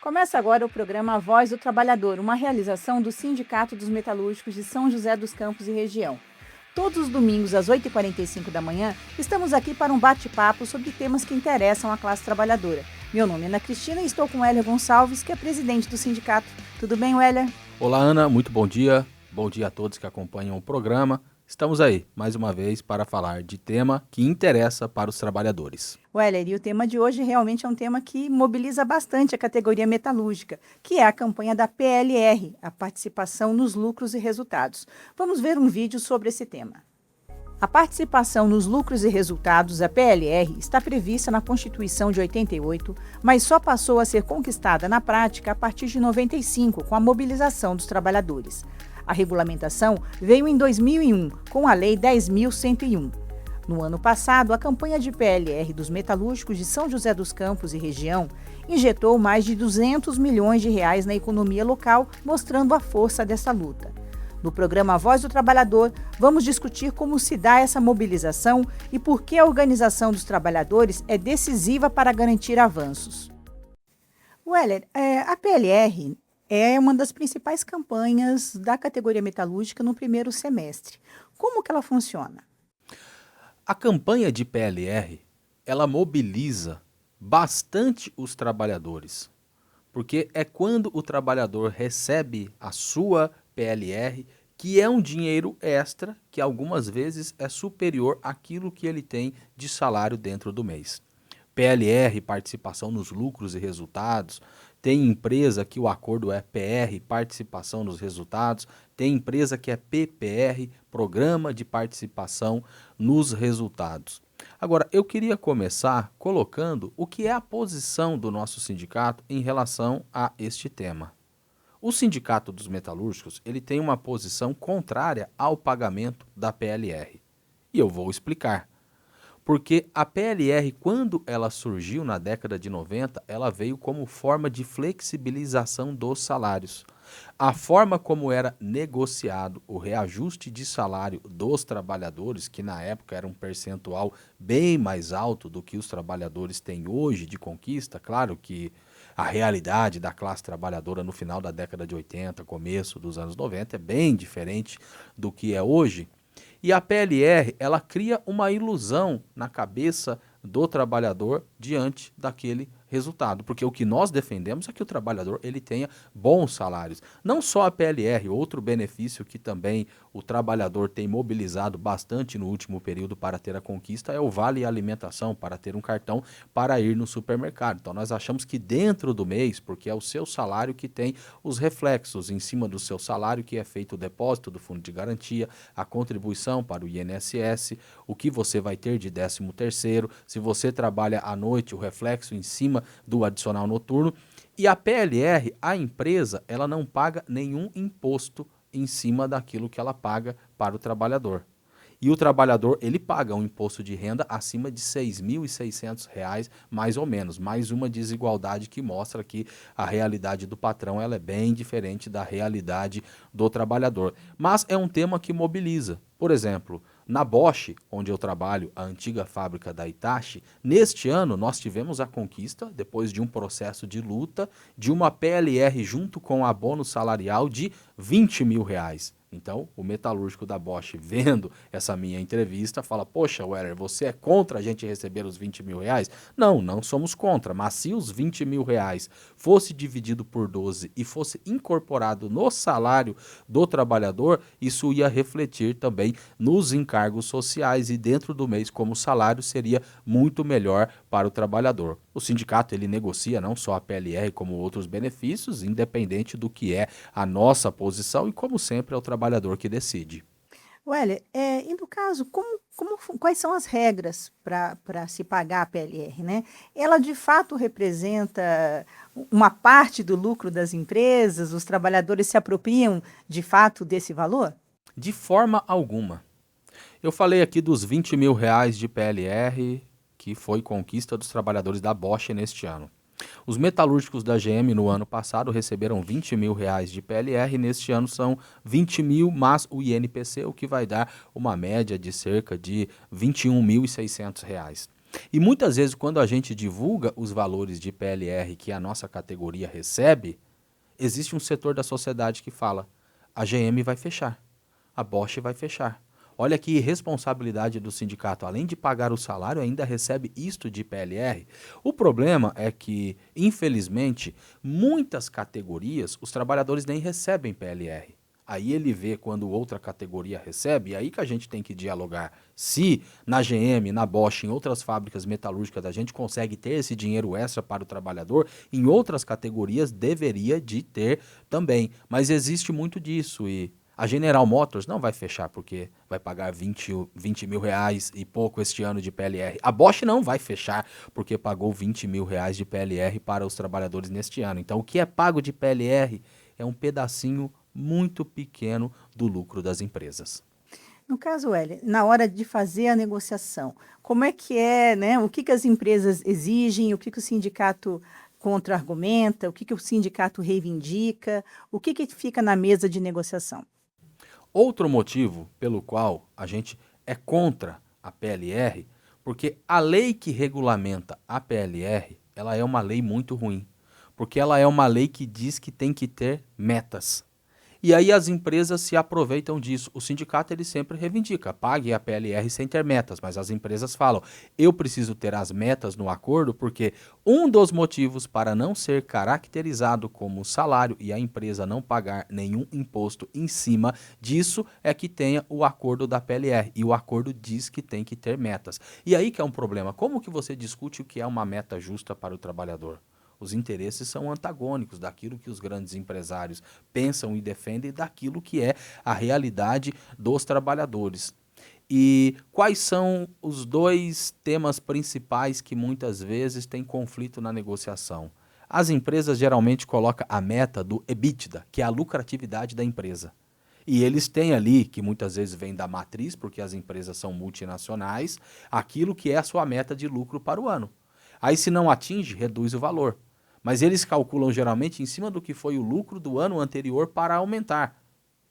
Começa agora o programa A Voz do Trabalhador, uma realização do Sindicato dos Metalúrgicos de São José dos Campos e região. Todos os domingos, às 8h45 da manhã, estamos aqui para um bate-papo sobre temas que interessam a classe trabalhadora. Meu nome é Ana Cristina e estou com Hélia Gonçalves, que é presidente do sindicato. Tudo bem, Hélia? Olá, Ana, muito bom dia. Bom dia a todos que acompanham o programa. Estamos aí, mais uma vez, para falar de tema que interessa para os trabalhadores. Hélia, e o tema de hoje realmente é um tema que mobiliza bastante a categoria metalúrgica, que é a campanha da PLR, a participação nos lucros e resultados. Vamos ver um vídeo sobre esse tema. A participação nos lucros e resultados, a PLR, está prevista na Constituição de 88, mas só passou a ser conquistada na prática a partir de 95, com a mobilização dos trabalhadores. A regulamentação veio em 2001, com a Lei 10.101. No ano passado, a campanha de PLR dos metalúrgicos de São José dos Campos e região injetou mais de 200 milhões de reais na economia local, mostrando a força dessa luta. No programa A Voz do Trabalhador, vamos discutir como se dá essa mobilização e por que a organização dos trabalhadores é decisiva para garantir avanços. Weller, a PLR é uma das principais campanhas da categoria metalúrgica no primeiro semestre. Como que ela funciona? A campanha de PLR, ela mobiliza bastante os trabalhadores, porque é quando o trabalhador recebe a sua PLR, que é um dinheiro extra, que algumas vezes é superior àquilo que ele tem de salário dentro do mês. PLR, participação nos lucros e resultados. Tem empresa que o acordo é PR, participação nos resultados. Tem empresa que é PPR, programa de participação nos resultados. Agora, eu queria começar colocando o que é a posição do nosso sindicato em relação a este tema. O Sindicato dos Metalúrgicos, ele tem uma posição contrária ao pagamento da PLR. E eu vou explicar. Porque a PLR, quando ela surgiu na década de 90, ela veio como forma de flexibilização dos salários. A forma como era negociado o reajuste de salário dos trabalhadores, que na época era um percentual bem mais alto do que os trabalhadores têm hoje de conquista, claro que a realidade da classe trabalhadora no final da década de 80, começo dos anos 90 é bem diferente do que é hoje. E a PLR, ela cria uma ilusão na cabeça do trabalhador diante daquele resultado, porque o que nós defendemos é que o trabalhador ele tenha bons salários. Não só a PLR, outro benefício que também o trabalhador tem mobilizado bastante no último período para ter a conquista é o vale alimentação, para ter um cartão para ir no supermercado. Então nós achamos que dentro do mês, porque é o seu salário que tem os reflexos em cima do seu salário, que é feito o depósito do fundo de garantia, a contribuição para o INSS, o que você vai ter de 13º, se você trabalha à noite, o reflexo em cima do adicional noturno. E a PLR, a empresa, ela não paga nenhum imposto em cima daquilo que ela paga para o trabalhador. E o trabalhador, ele paga um imposto de renda acima de R$ 6.600, mais ou menos. Mais uma desigualdade que mostra que a realidade do patrão ela é bem diferente da realidade do trabalhador. Mas é um tema que mobiliza. Por exemplo, na Bosch, onde eu trabalho, a antiga fábrica da Hitachi, neste ano nós tivemos a conquista, depois de um processo de luta, de uma PLR junto com abono salarial de R$ 20 mil. Então, o metalúrgico da Bosch, vendo essa minha entrevista, fala, poxa, Weller, você é contra a gente receber os 20 mil reais? Não, não somos contra, mas se os 20 mil reais fosse dividido por 12 e fosse incorporado no salário do trabalhador, isso ia refletir também nos encargos sociais e dentro do mês como salário seria muito melhor para o trabalhador. O sindicato ele negocia não só a PLR como outros benefícios, independente do que é a nossa posição e como sempre é o trabalhador que decide. Weller, e no caso, quais são as regras para se pagar a PLR, né? Ela de fato representa uma parte do lucro das empresas? Os trabalhadores se apropriam de fato desse valor? De forma alguma. Eu falei aqui dos 20 mil reais de PLR, que foi conquista dos trabalhadores da Bosch neste ano. Os metalúrgicos da GM no ano passado receberam 20 mil reais de PLR, neste ano são 20 mil mais o INPC, o que vai dar uma média de cerca de 21.600 reais. E muitas vezes, quando a gente divulga os valores de PLR que a nossa categoria recebe, existe um setor da sociedade que fala: a GM vai fechar, a Bosch vai fechar. Olha que irresponsabilidade do sindicato, além de pagar o salário, ainda recebe isto de PLR. O problema é que, infelizmente, muitas categorias, os trabalhadores nem recebem PLR. Aí ele vê quando outra categoria recebe, e aí que a gente tem que dialogar. Se na GM, na Bosch, em outras fábricas metalúrgicas a gente consegue ter esse dinheiro extra para o trabalhador, em outras categorias deveria de ter também. Mas existe muito disso e a General Motors não vai fechar porque vai pagar 20 mil reais e pouco este ano de PLR. A Bosch não vai fechar porque pagou 20 mil reais de PLR para os trabalhadores neste ano. Então o que é pago de PLR é um pedacinho muito pequeno do lucro das empresas. No caso, Hélia, na hora de fazer a negociação, como é, né? O que as empresas exigem, o que o sindicato contra-argumenta, o que o sindicato reivindica, o que fica na mesa de negociação? Outro motivo pelo qual a gente é contra a PLR, porque a lei que regulamenta a PLR, ela é uma lei muito ruim, porque ela é uma lei que diz que tem que ter metas. E aí as empresas se aproveitam disso. O sindicato ele sempre reivindica, pague a PLR sem ter metas, mas as empresas falam, eu preciso ter as metas no acordo porque um dos motivos para não ser caracterizado como salário e a empresa não pagar nenhum imposto em cima disso é que tenha o acordo da PLR. E o acordo diz que tem que ter metas. E aí que é um problema. Como que você discute o que é uma meta justa para o trabalhador? Os interesses são antagônicos daquilo que os grandes empresários pensam e defendem e daquilo que é a realidade dos trabalhadores. E quais são os dois temas principais que muitas vezes têm conflito na negociação? As empresas geralmente colocam a meta do EBITDA, que é a lucratividade da empresa. E eles têm ali, que muitas vezes vem da matriz, porque as empresas são multinacionais, aquilo que é a sua meta de lucro para o ano. Aí, se não atinge, reduz o valor. Mas eles calculam geralmente em cima do que foi o lucro do ano anterior para aumentar.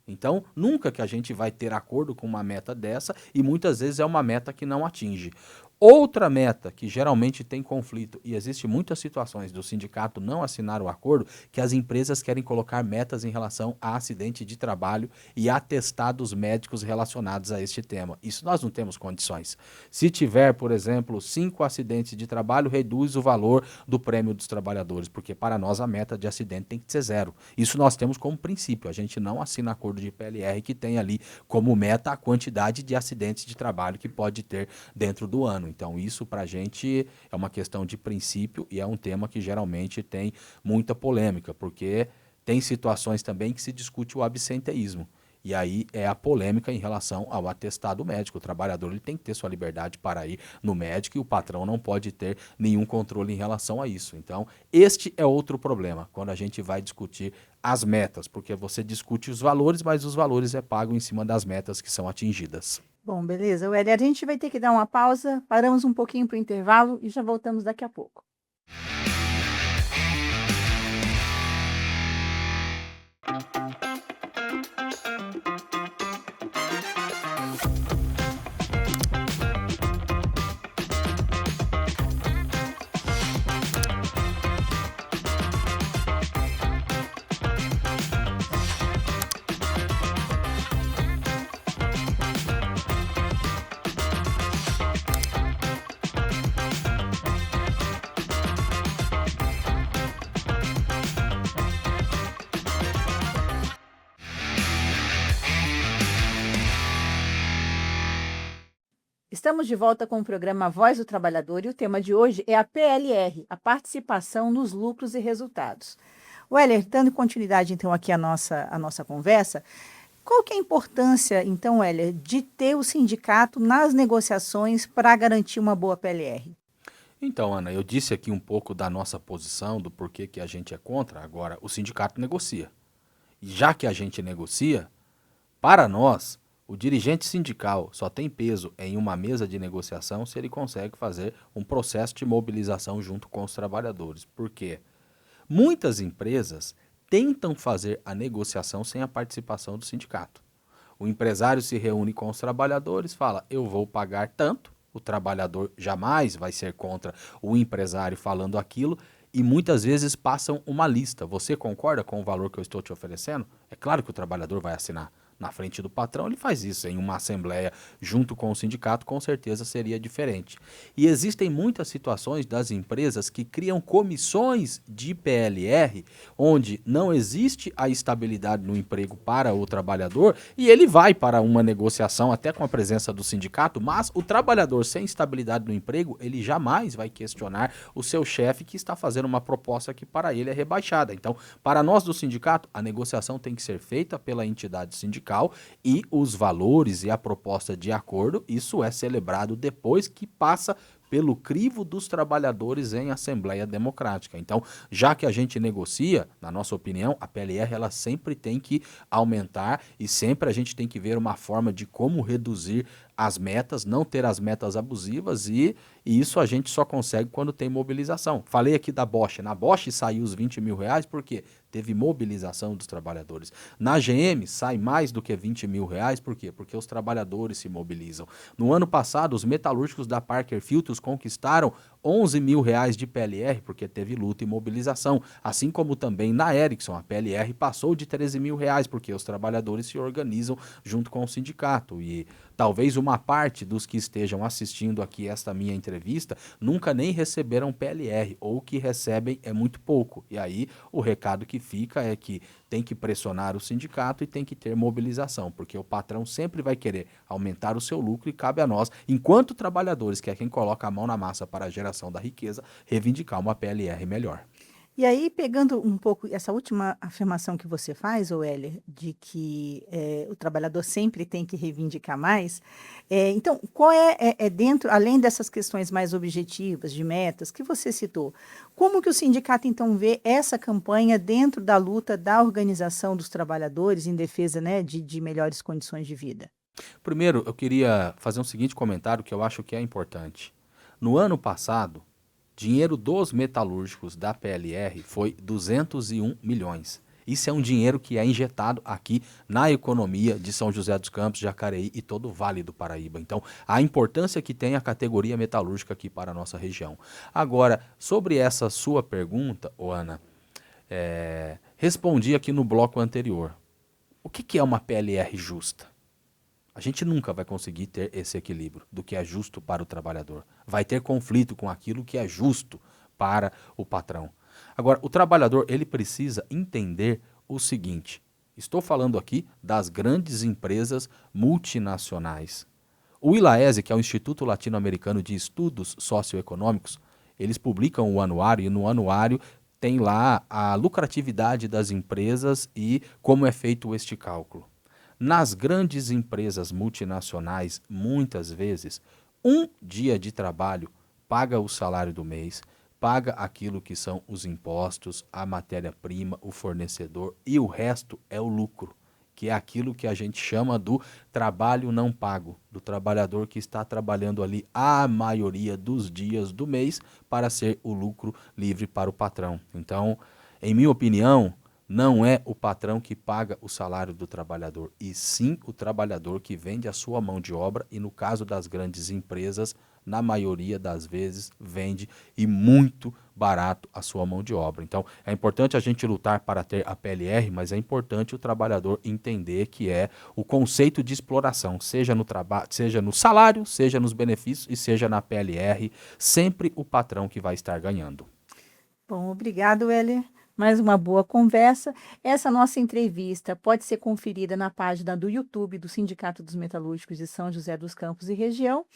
Então, nunca que a gente vai ter acordo com uma meta dessa e muitas vezes é uma meta que não atinge. Outra meta que geralmente tem conflito, e existe muitas situações do sindicato não assinar o acordo, que as empresas querem colocar metas em relação a acidente de trabalho e atestados médicos relacionados a este tema. Isso nós não temos condições. Se tiver, por exemplo, 5 acidentes de trabalho, reduz o valor do prêmio dos trabalhadores, porque para nós a meta de acidente tem que ser 0. Isso nós temos como princípio, a gente não assina acordo de PLR que tem ali como meta a quantidade de acidentes de trabalho que pode ter dentro do ano. Então, isso para a gente é uma questão de princípio e é um tema que geralmente tem muita polêmica, porque tem situações também que se discute o absenteísmo. E aí é a polêmica em relação ao atestado médico. O trabalhador ele tem que ter sua liberdade para ir no médico e o patrão não pode ter nenhum controle em relação a isso. Então, este é outro problema, quando a gente vai discutir as metas, porque você discute os valores, mas os valores é pago em cima das metas que são atingidas. Bom, beleza. Hélia, a gente vai ter que dar uma pausa, paramos um pouquinho para o intervalo e já voltamos daqui a pouco. Estamos de volta com o programa Voz do Trabalhador e o tema de hoje é a PLR, a participação nos lucros e resultados. Weller, dando continuidade então aqui à nossa conversa, qual que é a importância, então, Weller, de ter o sindicato nas negociações para garantir uma boa PLR? Então, Ana, eu disse aqui um pouco da nossa posição, do porquê que a gente é contra. Agora, o sindicato negocia. E já que a gente negocia, para nós, o dirigente sindical só tem peso em uma mesa de negociação se ele consegue fazer um processo de mobilização junto com os trabalhadores. Por quê? Muitas empresas tentam fazer a negociação sem a participação do sindicato. O empresário se reúne com os trabalhadores, fala, eu vou pagar tanto, O trabalhador jamais vai ser contra o empresário falando aquilo e muitas vezes passam uma lista. Você concorda com o valor que eu estou te oferecendo? É claro que o trabalhador vai assinar. Na frente do patrão, ele faz isso em uma assembleia junto com o sindicato, com certeza seria diferente. E existem muitas situações das empresas que criam comissões de PLR, onde não existe a estabilidade no emprego para o trabalhador e ele vai para uma negociação até com a presença do sindicato, mas o trabalhador sem estabilidade no emprego, ele jamais vai questionar o seu chefe que está fazendo uma proposta que para ele é rebaixada. Então, para nós do sindicato, a negociação tem que ser feita pela entidade sindical e os valores e a proposta de acordo, isso é celebrado depois que passa pelo crivo dos trabalhadores em Assembleia Democrática. Então, já que a gente negocia, na nossa opinião, a PLR ela sempre tem que aumentar e sempre a gente tem que ver uma forma de como reduzir as metas, não ter as metas abusivas e isso a gente só consegue quando tem mobilização. Falei aqui da Bosch. Na Bosch saiu os 20 mil reais porque teve mobilização dos trabalhadores. Na GM sai mais do que 20 mil reais, por quê? Porque os trabalhadores se mobilizam. No ano passado, os metalúrgicos da Parker Filtros conquistaram 11 mil reais de PLR, porque teve luta e mobilização. Assim como também na Ericsson, a PLR passou de 13 mil reais, porque os trabalhadores se organizam junto com o sindicato. E talvez uma parte dos que estejam assistindo aqui esta minha entrevista nunca nem receberam PLR, ou que recebem é muito pouco. E aí o recado que fica é que tem que pressionar o sindicato e tem que ter mobilização, porque o patrão sempre vai querer aumentar o seu lucro e cabe a nós, enquanto trabalhadores, que é quem coloca a mão na massa para a geração da riqueza, reivindicar uma PLR melhor. E aí, pegando um pouco essa última afirmação que você faz, Weller, de que o trabalhador sempre tem que reivindicar mais, então, qual é dentro, além dessas questões mais objetivas, de metas, que você citou, como que o sindicato, então, vê essa campanha dentro da luta da organização dos trabalhadores em defesa, né, de melhores condições de vida? Primeiro, eu queria fazer um seguinte comentário que eu acho que é importante. No ano passado, dinheiro dos metalúrgicos da PLR foi 201 milhões. Isso é um dinheiro que é injetado aqui na economia de São José dos Campos, Jacareí e todo o Vale do Paraíba. Então, a importância que tem a categoria metalúrgica aqui para a nossa região. Agora, sobre essa sua pergunta, Ana, respondi aqui no bloco anterior. O que é uma PLR justa? A gente nunca vai conseguir ter esse equilíbrio do que é justo para o trabalhador. Vai ter conflito com aquilo que é justo para o patrão. Agora, o trabalhador ele precisa entender o seguinte. Estou falando aqui das grandes empresas multinacionais. O ILAESE, que é o Instituto Latino-Americano de Estudos Socioeconômicos, eles publicam o anuário e no anuário tem lá a lucratividade das empresas e como é feito este cálculo. Nas grandes empresas multinacionais, muitas vezes, um dia de trabalho paga o salário do mês, paga aquilo que são os impostos, a matéria-prima, o fornecedor e o resto é o lucro, que é aquilo que a gente chama do trabalho não pago, do trabalhador que está trabalhando ali a maioria dos dias do mês para ser o lucro livre para o patrão. Então, em minha opinião, não é o patrão que paga o salário do trabalhador, e sim o trabalhador que vende a sua mão de obra e, no caso das grandes empresas, na maioria das vezes, vende e muito barato a sua mão de obra. Então, é importante a gente lutar para ter a PLR, mas é importante o trabalhador entender que é o conceito de exploração, seja no trabalho, seja no salário, seja nos benefícios e seja na PLR, sempre o patrão que vai estar ganhando. Bom, obrigado, Weller. Mais uma boa conversa. Essa nossa entrevista pode ser conferida na página do YouTube do Sindicato dos Metalúrgicos de São José dos Campos e região.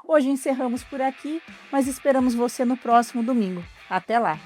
Hoje encerramos por aqui, mas esperamos você no próximo domingo. Até lá!